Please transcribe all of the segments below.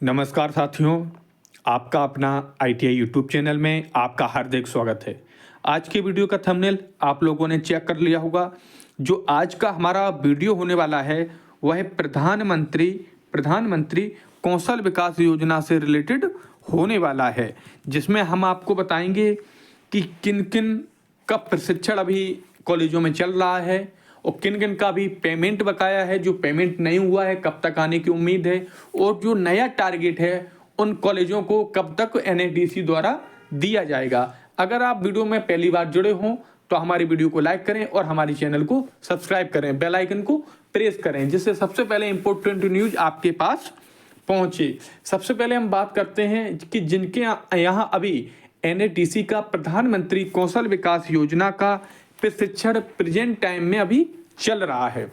नमस्कार साथियों, आपका अपना ITI यूट्यूब चैनल में आपका हार्दिक स्वागत है। आज के वीडियो का थंबनेल आप लोगों ने चेक कर लिया होगा। जो आज का हमारा वीडियो होने वाला है वह है प्रधानमंत्री कौशल विकास योजना से रिलेटेड होने वाला है, जिसमें हम आपको बताएंगे कि किन किन का प्रशिक्षण अभी कॉलेजों में चल रहा है और किन किन का भी पेमेंट बकाया है, जो पेमेंट नहीं हुआ है कब तक आने की उम्मीद है, और जो नया टारगेट है उन कॉलेजों को कब तक NADC द्वारा दिया जाएगा। अगर आप वीडियो में पहली बार जुड़े हों तो हमारी वीडियो को लाइक करें और हमारे चैनल को सब्सक्राइब करें, बेल आइकन को प्रेस करें, जिससे सबसे पहले इंपॉर्टेंट न्यूज आपके पास पहुंचे। सबसे पहले हम बात करते हैं कि जिनके यहाँ अभी NADC का प्रधानमंत्री कौशल विकास योजना का प्रशिक्षण प्रेजेंट टाइम में अभी चल रहा है।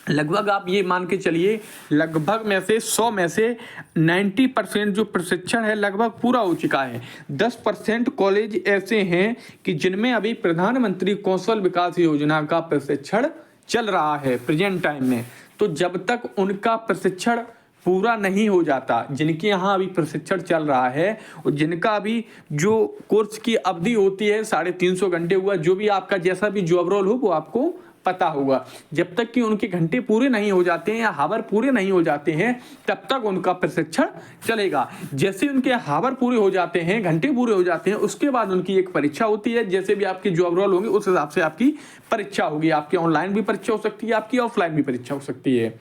लगभग आप ये मान के चलिए, लगभग में से 100 में से 90% जो प्रशिक्षण है लगभग पूरा हो चुका है। 10% कॉलेज ऐसे हैं कि जिनमें अभी प्रधानमंत्री कौशल विकास योजना का प्रशिक्षण चल रहा है प्रेजेंट टाइम में। तो जब तक उनका प्रशिक्षण पूरा नहीं हो जाता, जिनके यहाँ अभी प्रशिक्षण चल रहा है और जिनका अभी जो कोर्स की अवधि होती है 350 घंटे हुआ, जो भी आपका जैसा भी जॉब रोल हो वो आपको पता होगा, जब तक कि उनके घंटे पूरे नहीं हो जाते हैं या हावर पूरे नहीं हो जाते हैं तब तक उनका प्रशिक्षण चलेगा। जैसे उनके हावर पूरे हो जाते हैं, घंटे पूरे हो जाते हैं, उसके बाद उनकी एक परीक्षा होती है। जैसे भी आपके जॉब रोल होंगे उस हिसाब से आपकी परीक्षा होगी। आपकी ऑनलाइन भी परीक्षा हो सकती है, आपकी ऑफलाइन भी परीक्षा हो सकती है।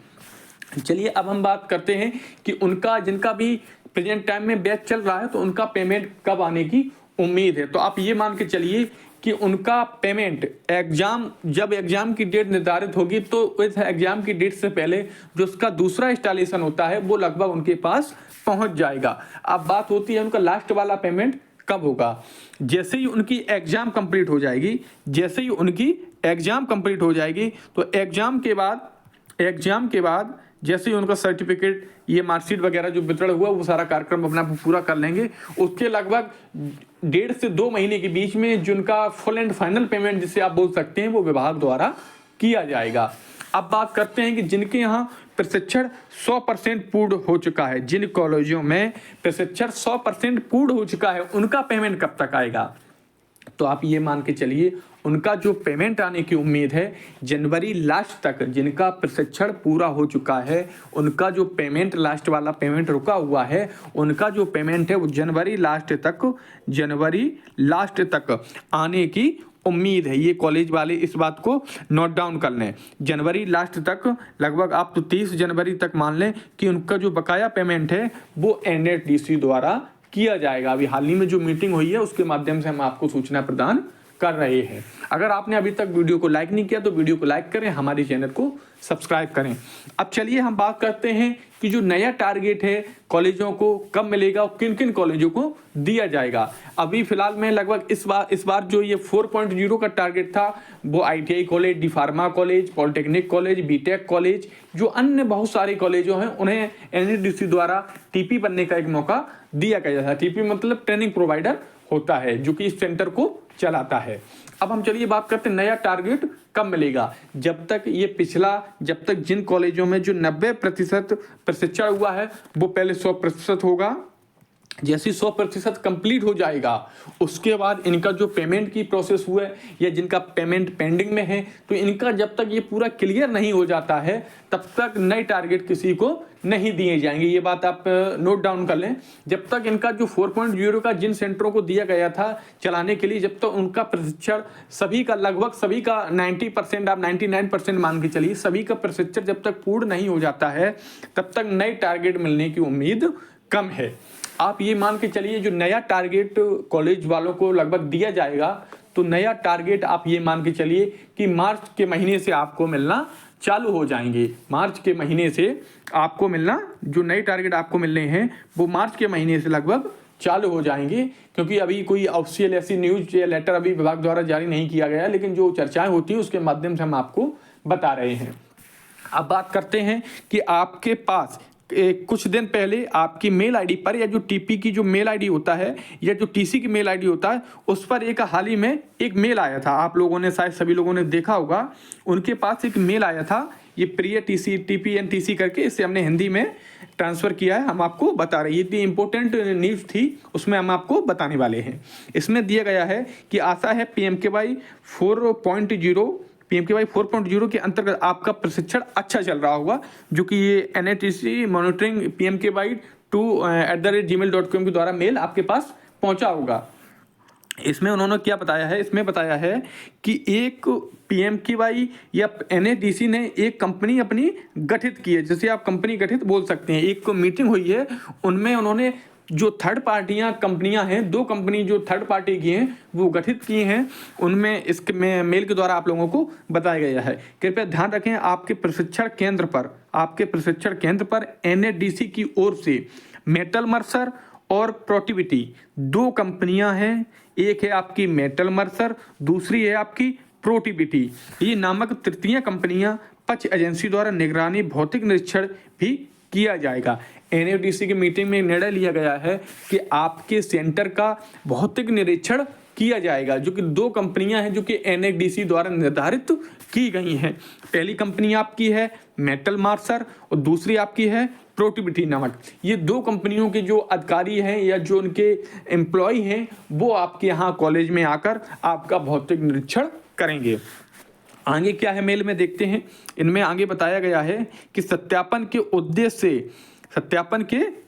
चलिए अब हम बात करते हैं कि उनका जिनका भी प्रेजेंट टाइम में बैच चल रहा है तो उनका पेमेंट कब आने की उम्मीद है। तो आप ये मान के चलिए कि उनका पेमेंट जब एग्जाम की डेट निर्धारित होगी तो इस एग्जाम की डेट से पहले जो उसका दूसरा इंस्टॉलेशन होता है वो लगभग उनके पास पहुंच जाएगा। अब बात होती है उनका लास्ट वाला पेमेंट कब होगा। जैसे ही उनकी एग्जाम कंप्लीट हो जाएगी तो एग्जाम के बाद जैसे ही उनका सर्टिफिकेट, ये मार्कशीट वगैरह जो वितरण हुआ वो सारा कार्यक्रम अपना पूरा कर लेंगे, उसके लगभग 1.5 से 2 महीने के बीच में जिनका फुल एंड फाइनल पेमेंट जिसे आप बोल सकते हैं वो विभाग द्वारा किया जाएगा। अब बात करते हैं कि जिनके यहाँ प्रशिक्षण 100% पूर्ण हो चुका है, जिन कॉलेजों में प्रशिक्षण 100% पूर्ण हो चुका है, उनका पेमेंट कब तक आएगा। तो आप ये मान के चलिए उनका जो पेमेंट आने की उम्मीद है जनवरी लास्ट तक। जिनका प्रशिक्षण पूरा हो चुका है उनका जो पेमेंट, लास्ट वाला पेमेंट रुका हुआ है, उनका जो पेमेंट है वो जनवरी लास्ट तक आने की उम्मीद है। ये कॉलेज वाले इस बात को नोट डाउन कर लें। जनवरी लास्ट तक, लगभग आप तो 30 जनवरी तक मान लें कि उनका जो बकाया पेमेंट है वो NADC द्वारा किया जाएगा। अभी हाल ही में जो मीटिंग हुई है उसके माध्यम से हम आपको सूचना प्रदान कर रहे हैं। अगर आपने अभी तक वीडियो को लाइक नहीं किया तो वीडियो को लाइक करें, हमारे चैनल को सब्सक्राइब करें। अब चलिए हम बात करते हैं कि जो नया टारगेट है कॉलेजों को कब मिलेगा और किन किन कॉलेजों को दिया जाएगा। अभी फिलहाल में लगभग इस बार जो ये 4.0 का टारगेट था वो ITI college, D pharma college, polytechnic college, BTech college, जो अन्य बहुत सारे कॉलेजों हैं उन्हें NADC द्वारा TP बनने का एक मौका दिया गया था। TP मतलब ट्रेनिंग प्रोवाइडर होता है जो कि इस सेंटर को चलाता है। अब हम चलिए बात करते हैं नया टारगेट कब मिलेगा। जब तक जिन कॉलेजों में जो 90% प्रशिक्षण हुआ है वो पहले 100% होगा। जैसे 100% कंप्लीट हो जाएगा उसके बाद इनका जो पेमेंट की प्रोसेस हुआ है या जिनका पेमेंट पेंडिंग में है, तो इनका जब तक ये पूरा क्लियर नहीं हो जाता है तब तक नए टारगेट किसी को नहीं दिए जाएंगे। ये बात आप नोट डाउन कर लें। जब तक इनका जो 4.0 का जिन सेंटरों को दिया गया था चलाने के लिए, जब तक उनका प्रशिक्षण लगभग सभी का 90%, आप 99% मान के चलिए, सभी का प्रशिक्षण जब तक पूर्ण नहीं हो जाता है तब तक नए टारगेट मिलने की उम्मीद कम है। आप ये मान के चलिए जो नया टारगेट कॉलेज वालों को लगभग दिया जाएगा, तो नया टारगेट आप ये मान के चलिए कि मार्च के महीने से आपको मिलना चालू हो जाएंगे। मार्च के महीने से आपको मिलना, जो नए टारगेट आपको मिल रहे हैं वो मार्च के महीने से लगभग चालू हो जाएंगे, क्योंकि अभी कोई ऑफिशियल ऐसी न्यूज या लेटर अभी विभाग द्वारा जारी नहीं किया गया, लेकिन जो चर्चाएं होती हैं उसके माध्यम से हम आपको बता रहे हैं। अब बात करते हैं कि आपके पास कुछ दिन पहले आपकी मेल आईडी पर, या जो टीपी की जो मेल आईडी होता है या जो टीसी की मेल आईडी होता है, उस पर एक हाल ही में एक मेल आया था। आप लोगों ने शायद सभी लोगों ने देखा होगा, उनके पास एक मेल आया था ये प्रिय टीसी TPNTC करके इसे हमने हिंदी में ट्रांसफ़र किया है, हम आपको बता रहे हैं। ये इतनी इंपॉर्टेंट न्यूज़ थी, उसमें हम आपको बताने वाले हैं। इसमें दिया गया है कि आशा है PMKY 4.0 के अंतर्गत आपका प्रशिक्षण अच्छा चल रहा होगा, जो कि ये NATC मॉनिटरिंग PMKY2@gmail.com के द्वारा मेल आपके पास पहुंचा होगा। इसमें उन्होंने क्या बताया है, इसमें बताया है कि एक PMKY या NATC ने एक कंपनी अपनी गठित की है, जैसे आप कंपनी गठित बोल सकते हैं। एक मीटिंग हुई है, उनमें उन्होंने जो थर्ड पार्टियां कंपनियां हैं, 2 कंपनी जो थर्ड पार्टी की हैं वो गठित की हैं, उनमें इसके मेल के द्वारा आप लोगों को बताया गया है। कृपया ध्यान रखें, आपके प्रशिक्षण केंद्र पर NATC की ओर से मेटल मर्सर और प्रोटिविटी 2 कंपनियां हैं। एक है आपकी मेटल मर्सर, दूसरी है आपकी प्रोटिविटी। ये नामक तृतीय कंपनियां पक्ष एजेंसी द्वारा निगरानी भौतिक निरीक्षण भी किया जाएगा। NATC की मीटिंग में निर्णय लिया गया है कि आपके सेंटर का भौतिक निरीक्षण किया जाएगा, जो कि 2 कंपनियां हैं जो कि NATC द्वारा निर्धारित की गई हैं। पहली कंपनी आपकी है मेटल मार्सर और दूसरी आपकी है प्रोटिविटी नामक। ये 2 कंपनियों के जो अधिकारी हैं या जो उनके एम्प्लॉय हैं वो आपके यहाँ कॉलेज में आकर आपका भौतिक निरीक्षण करेंगे। आगे क्या है मेल में देखते हैं। इनमें आगे बताया गया है कि सत्यापन के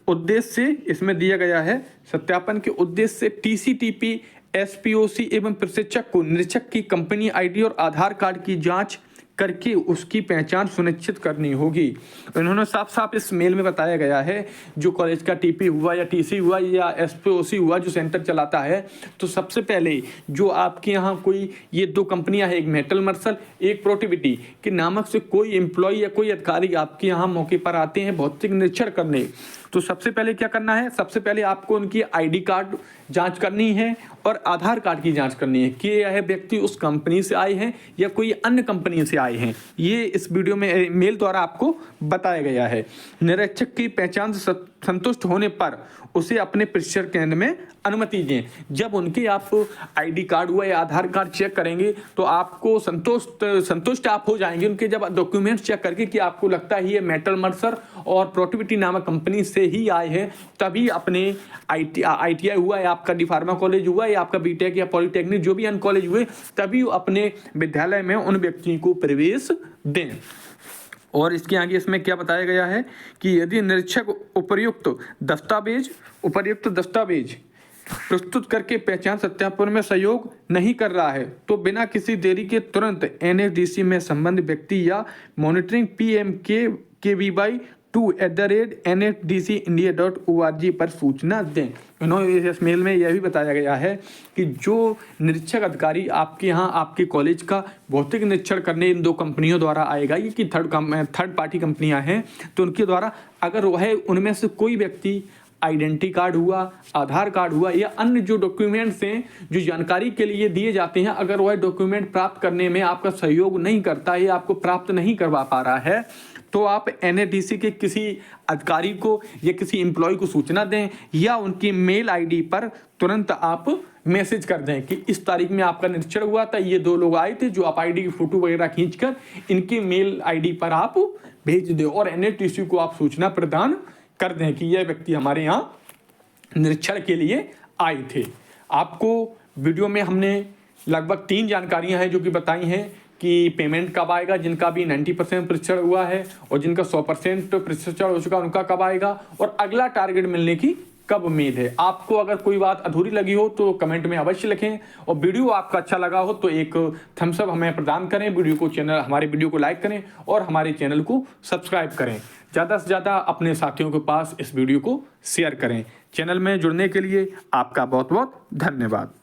उद्देश्य से इसमें दिया गया है, सत्यापन के उद्देश्य से TCTP SPOC एवं प्रशिक्षक को निरीक्षक की कंपनी ID और आधार कार्ड की जांच करके उसकी पहचान सुनिश्चित करनी होगी। इन्होंने साफ साफ इस मेल में बताया गया है, जो कॉलेज का TP हुआ या TC हुआ या SPOC हुआ जो सेंटर चलाता है, तो सबसे पहले जो आपके यहाँ कोई ये 2 कंपनियां हैं, एक मेटल मर्सल एक प्रोटिविटी के नामक से कोई एम्प्लॉय या कोई अधिकारी आपके यहाँ मौके पर आते हैं भौतिक निरीक्षण करने, तो सबसे पहले क्या करना है, सबसे पहले आपको उनकी ID कार्ड जांच करनी है और आधार कार्ड की जांच करनी है कि यह व्यक्ति उस कंपनी से आए हैं या कोई अन्य कंपनी से आए हैं। ये इस वीडियो में मेल द्वारा आपको बताया गया है। निरीक्षक की पहचान से संतुष्ट होने पर उसे अपने प्रशिक्षण केंद्र में अनुमति दें। जब उनके आप ID कार्ड हुआ या आधार कार्ड चेक करेंगे तो आपको संतुष्ट आप हो जाएंगे उनके जब डॉक्यूमेंट्स चेक करके कि आपको लगता है ये मेटल मर्सर और प्रोटिविटी नामक कंपनी से ही आए हैं, तभी अपने ITI हुआ या आपका डी फार्मा कॉलेज हुआ या आपका BTech या पॉलिटेक्निक जो भी अन्य कॉलेज हुए, तभी अपने विद्यालय में उन व्यक्तियों को प्रवेश दें। और इसके आगे इसमें क्या बताया गया है कि यदि निरीक्षक उपर्युक्त दस्तावेज प्रस्तुत करके पहचान सत्यापन में सहयोग नहीं कर रहा है तो बिना किसी देरी के तुरंत NATC में संबंधित व्यक्ति या मॉनिटरिंग PMKVY2@NATCindia.org पर सूचना दें। इन्होंने इस मेल में यह भी बताया गया है कि जो निरीक्षक अधिकारी आपके यहाँ आपके कॉलेज का भौतिक निरीक्षण करने इन 2 कंपनियों द्वारा आएगा, ये कि थर्ड पार्टी कंपनियां हैं, तो उनके द्वारा अगर वह उनमें से कोई व्यक्ति आइडेंटिटी कार्ड हुआ, आधार कार्ड हुआ या अन्य जो डॉक्यूमेंट्स हैं जो जानकारी के लिए दिए जाते हैं, अगर वह डॉक्यूमेंट प्राप्त करने में आपका सहयोग नहीं करता है, आपको प्राप्त नहीं करवा पा रहा है, तो आप NATC के किसी अधिकारी को या किसी एम्प्लॉय को सूचना दें या उनकी मेल ID पर तुरंत आप मैसेज कर दें कि इस तारीख में आपका निरीक्षण हुआ था, ये 2 लोग आए थे, जो आप ID की फोटो वगैरह खींचकर इनकी मेल ID पर आप भेज दें और NATC को आप सूचना प्रदान कर दें कि यह व्यक्ति हमारे यहाँ निरीक्षण के लिए आए थे। आपको वीडियो में हमने लगभग 3 जानकारियां हैं जो कि बताई हैं कि पेमेंट कब आएगा, जिनका भी 90% प्रशिक्षण हुआ है और जिनका 100% प्रशिक्षण हो चुका उनका कब आएगा, और अगला टारगेट मिलने की कब उम्मीद है। आपको अगर कोई बात अधूरी लगी हो तो कमेंट में अवश्य लिखें, और वीडियो आपका अच्छा लगा हो तो एक थम्स अप हमें प्रदान करें, हमारे वीडियो को लाइक करें और हमारे चैनल को सब्सक्राइब करें। ज़्यादा से ज़्यादा अपने साथियों के पास इस वीडियो को शेयर करें। चैनल में जुड़ने के लिए आपका बहुत बहुत धन्यवाद।